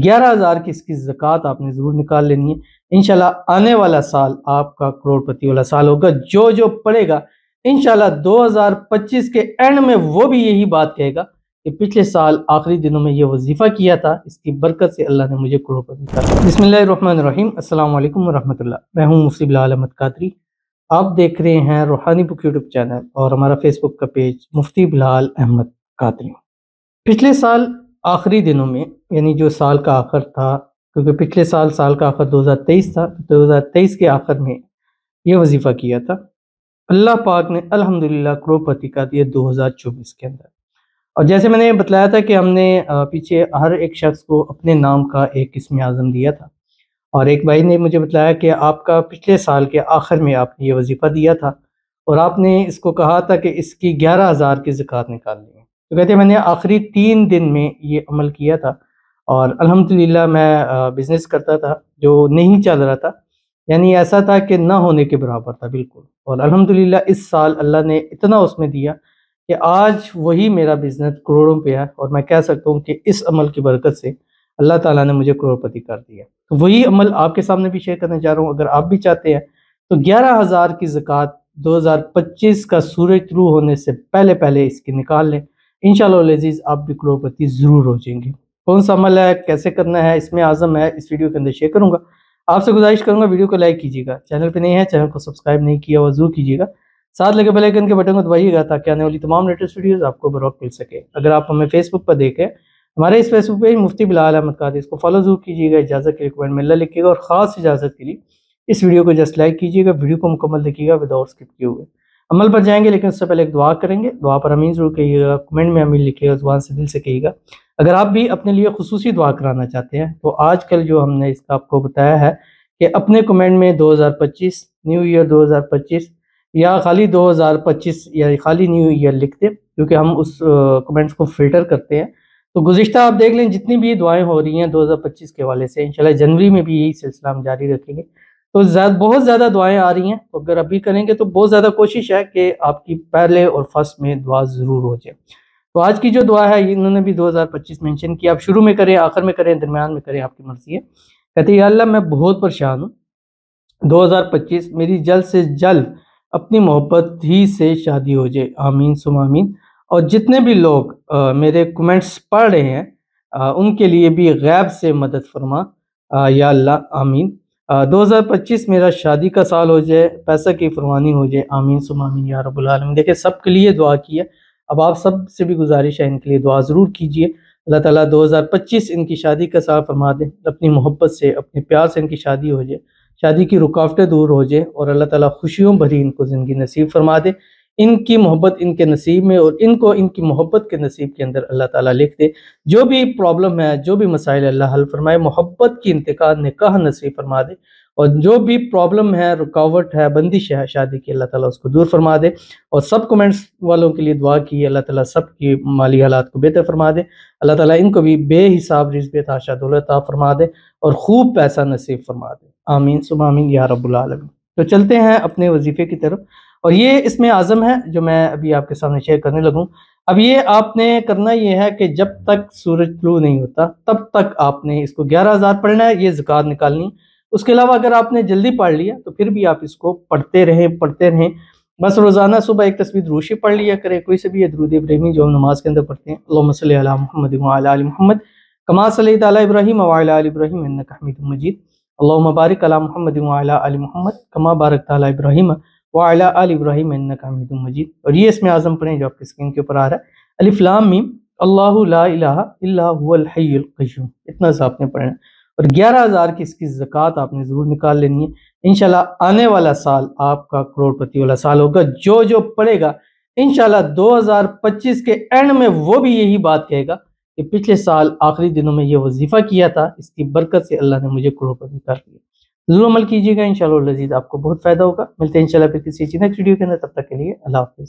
11,000 کی اس کی زکوٰۃ آپ نے ضرور نکال لینی ہے۔ انشاءاللہ آنے والا سال آپ کا کروڑ پتی والا سال ہوگا۔ جو پڑھے گا انشاءاللہ 2025 کے اینڈ میں وہ بھی یہی بات کہے گا کہ پچھلے سال آخری دنوں میں یہ وظیفہ کیا تھا، اس کی برکت سے اللہ نے مجھے کروڑ پتی کر دیا۔ بسم اللہ الرحمن الرحیم۔ السلام علیکم ورحمۃ اللہ۔ میں ہوں مفتی بلال احمد قادری۔ آپ دیکھ رہے ہیں روحانی بک یوٹیوب چینل اور ہمارا فیس بک کا پیج مفتی بلال احمد قادری۔ پچھلے سال آخری دنوں میں، یعنی جو سال کا آخر تھا، کیونکہ پچھلے سال کا آخر 2023 تھا، 2023 کے آخر میں یہ وظیفہ کیا تھا۔ اللہ پاک نے الحمدللہ کروڑ پتی کا دیا 2024 کے اندر۔ اور جیسے میں نے بتلایا تھا کہ ہم نے پیچھے ہر ایک شخص کو اپنے نام کا ایک اسم اعظم دیا تھا، اور ایک بھائی نے مجھے بتلایا کہ آپ کا پچھلے سال کے آخر میں آپ نے یہ وظیفہ دیا تھا اور آپ نے اس کو کہا تھا کہ اس کی 11,000 کی زکوٰۃ نکالنی ہے۔ تو کہتے ہیں میں نے آخری 3 دن میں یہ عمل کیا تھا، اور الحمدللہ میں بزنس کرتا تھا جو نہیں چل رہا تھا، یعنی ایسا تھا کہ نہ ہونے کے برابر تھا بالکل، اور الحمدللہ اس سال اللہ نے اتنا اس میں دیا کہ آج وہی میرا بزنس کروڑوں پہ ہے، اور میں کہہ سکتا ہوں کہ اس عمل کی برکت سے اللہ تعالیٰ نے مجھے کروڑ پتی کر دیا۔ تو وہی عمل آپ کے سامنے بھی شیئر کرنے جا رہا ہوں۔ اگر آپ بھی چاہتے ہیں تو 11,000 کی زکوٰۃ 2025 کا سورج طلوع ہونے سے پہلے اس کی نکال لیں، انشاءاللہ العزیز آپ بھی کروڑ پتی ضرور ہو جائیں گے۔ کون سا عمل ہے، کیسے کرنا ہے، اس میں اعظم ہے، اس ویڈیو کے اندر شیئر کروں گا۔ آپ سے گزارش کروں گا ویڈیو کو لائک کیجیے گا، چینل پہ نہیں ہے چینل کو سبسکرائب نہیں کیا وہ ضرور کیجیے گا، ساتھ لگے بیل آئیکن کے بٹن کو دبائیے گا تاکہ آنے والی تمام لیٹسٹ ویڈیوز آپ کو بروقت مل سکے۔ اگر آپ ہمیں فیس بک پر دیکھیں، ہمارے اس فیس بک پیج مفتی بلال احمد قادری، اس کو فالو ضرور کیجیے گا، اجازت کے لیے کمنٹ میں اللہ لکھیے گا، اور خاص اجازت کے لیے اس ویڈیو کو جسٹ لائک کیجیے گا، ویڈیو کو مکمل دیکھیے گا وداؤٹ اسکپ کیے ہوئے۔ عمل پر جائیں گے لیکن اس سے پہلے ایک دعا کریں گے، دعا پر امین ضرور کہیے گا، کمنٹ میں امین لکھیے گا، زبان سے دل سے کہیے گا۔ اگر آپ بھی اپنے لیے خصوصی دعا کرانا چاہتے ہیں تو آج کل جو ہم نے اس کا آپ کو بتایا ہے کہ اپنے کمنٹ میں 2025 نیو ایئر 2025 یا خالی 2025 یا خالی نیو ایئر لکھ دیں، کیونکہ ہم اس کمنٹس کو فلٹر کرتے ہیں۔ تو گزشتہ آپ دیکھ لیں جتنی بھی دعائیں ہو رہی ہیں 2025 کے حوالے سے، انشاءاللہ جنوری میں بھی یہی سلسلہ ہم جاری رکھیں گے۔ تو بہت زیادہ دعائیں آ رہی ہیں، تو اگر ابھی کریں گے تو بہت زیادہ کوشش ہے کہ آپ کی پہلے اور فرسٹ میں دعا ضرور ہو جائے۔ تو آج کی جو دعا ہے انہوں نے بھی 2025 مینشن کیا، آپ شروع میں کریں، آخر میں کریں، درمیان میں کریں، آپ کی مرضی ہے۔ کہتے ہیں یا اللہ میں بہت پریشان ہوں، 2025 میری جلد سے جلد اپنی محبت ہی سے شادی ہو جائے، آمین ثم آمین۔ اور جتنے بھی لوگ میرے کمنٹس پڑھ رہے ہیں ان کے لیے بھی غیب سے مدد فرما یا اللہ، آمین۔ 2025 میرا شادی کا سال ہو جائے، پیسہ کی فراوانی ہو جائے، آمین ثم آمین یا رب العالمین۔ دیکھیں سب کے لیے دعا کی ہے، اب آپ سب سے بھی گزارش ہے ان کے لیے دعا ضرور کیجئے۔ اللہ تعالیٰ 2025 ان کی شادی کا سال فرما دے، اپنی محبت سے اپنے پیار سے ان کی شادی ہو جائے، شادی کی رکاوٹیں دور ہو جائے، اور اللہ تعالیٰ خوشیوں بھری ان کو زندگی نصیب فرما دے۔ ان کی محبت ان کے نصیب میں، اور ان کو ان کی محبت کے نصیب کے اندر اللہ تعالیٰ لکھ دے۔ جو بھی پرابلم ہے، جو بھی مسائل اللہ حل فرمائے، محبت کی انتقال نکاح نصیب فرما دے، اور جو بھی پرابلم ہے، رکاوٹ ہے، بندش ہے شادی کی، اللہ تعالیٰ اس کو دور فرما دے۔ اور سب کمنٹس والوں کے لیے دعا کی، اللہ تعالیٰ سب کی مالی حالات کو بہتر فرما دے، اللہ تعالیٰ ان کو بھی بے حساب رزق عطا دولت عطا فرما دے، اور خوب پیسہ نصیب فرما دے، آمین ثم آمین یا رب العالمین۔ تو چلتے ہیں اپنے وظیفے کی طرف، اور یہ اس میں اعظم ہے جو میں ابھی آپ کے سامنے شیئر کرنے لگوں۔ اب یہ آپ نے کرنا یہ ہے کہ جب تک سورج طلوع نہیں ہوتا تب تک آپ نے اس کو 11,000 پڑھنا ہے، یہ زکوٰۃ نکالنی۔ اس کے علاوہ اگر آپ نے جلدی پڑھ لیا تو پھر بھی آپ اس کو پڑھتے رہیں، بس روزانہ صبح ایک تسبیح دروشی پڑھ لیا کریں، کوئی سے بھی یہ درود ابراہیمی جو ہم نماز کے اندر پڑھتے ہیں، اللہم صلی علی محمد وعلی آل محمد کما صلیت علی ابراہیم وعلی آل ابراہیم انک حمید مجید، اللہم بارک علی محمد وعلی آل محمد کما بارکت علی ابراہیم وعلی آل ابراہیم انک حمید مجید۔ اور یہ اسم اعظم پڑھیں جو آپ کی اسکرین کے اوپر آ رہا ہے، الف لام میم اللہ لا الہ الا هو الحی القیوم، اتنا سا آپ نے پڑھنا ہے۔ اور 11,000 کی اس کی زکوٰۃ آپ نے ضرور نکال لینی ہے۔ انشاءاللہ آنے والا سال آپ کا کروڑ پتی والا سال ہوگا۔ جو پڑھے گا انشاءاللہ 2025 کے اینڈ میں وہ بھی یہی بات کہے گا کہ پچھلے سال آخری دنوں میں یہ وظیفہ کیا تھا، اس کی برکت سے اللہ نے مجھے کروڑ پتی کر دیا۔ ضرور عمل کیجیے گا، انشاءاللہ العزیز آپ کو بہت فائدہ ہوگا۔ ملتے ہیں انشاءاللہ پھر کسی نیکسٹ ویڈیو کے اندر، تب تک کے لیے اللہ حافظ۔